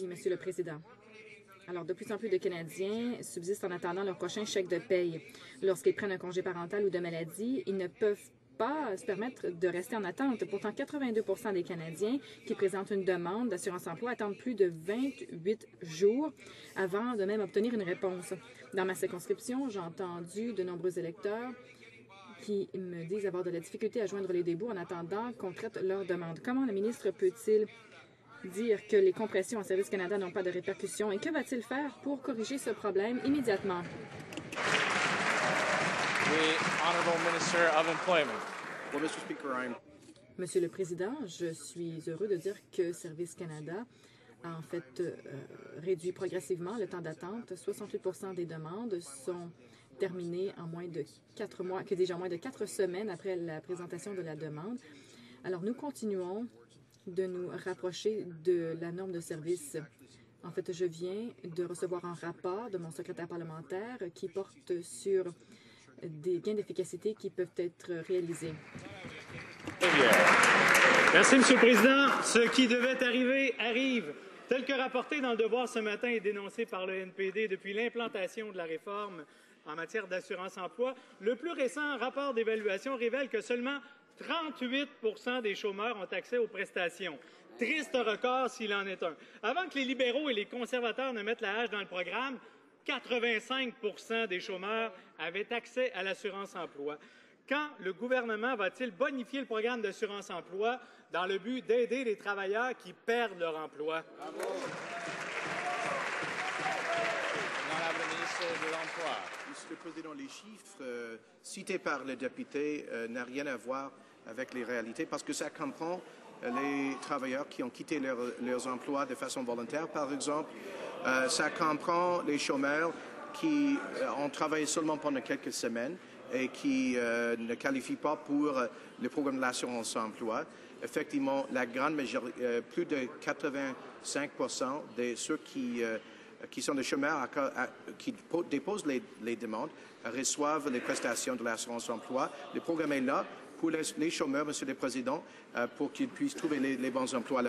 Merci, Monsieur le Président. Alors, de plus en plus de Canadiens subsistent en attendant leur prochain chèque de paye. Lorsqu'ils prennent un congé parental ou de maladie, ils ne peuvent pas se permettre de rester en attente. Pourtant, 82 des Canadiens qui présentent une demande d'assurance-emploi attendent plus de 28 jours avant de même obtenir une réponse. Dans ma circonscription, j'ai entendu de nombreux électeurs qui me disent avoir de la difficulté à joindre les débouts en attendant qu'on traite leur demande. Comment le ministre peut-il dire que les compressions en Service Canada n'ont pas de répercussions et que va-t-il faire pour corriger ce problème immédiatement? Monsieur le Président, je suis heureux de dire que Service Canada a en fait réduit progressivement le temps d'attente. 68 des demandes sont terminées en moins de 4 mois, que déjà moins de 4 semaines après la présentation de la demande. Alors, nous continuons de nous rapprocher de la norme de service. En fait, je viens de recevoir un rapport de mon secrétaire parlementaire qui porte sur des gains d'efficacité qui peuvent être réalisés. Merci, M. le Président. Ce qui devait arriver arrive. Tel que rapporté dans le Devoir ce matin et dénoncé par le NPD depuis l'implantation de la réforme en matière d'assurance-emploi, le plus récent rapport d'évaluation révèle que seulement 38 des chômeurs ont accès aux prestations. Triste record s'il en est un. Avant que les libéraux et les conservateurs ne mettent la hache dans le programme, 85 des chômeurs avaient accès à l'assurance-emploi. Quand le gouvernement va-t-il bonifier le programme d'assurance-emploi dans le but d'aider les travailleurs qui perdent leur emploi? Bravo. De l'Emploi. Monsieur le Président, les chiffres cités par le député n'ont rien à voir avec les réalités parce que ça comprend les travailleurs qui ont quitté leurs emplois de façon volontaire, par exemple. Ça comprend les chômeurs qui ont travaillé seulement pendant quelques semaines et qui ne qualifient pas pour le programme de l'assurance-emploi. Effectivement, la grande majorité, plus de 85 de ceux qui sont des chômeurs qui déposent les demandes reçoivent les prestations de l'assurance-emploi. Le programme est là pour les chômeurs, Monsieur le Président, pour qu'ils puissent trouver les bons emplois.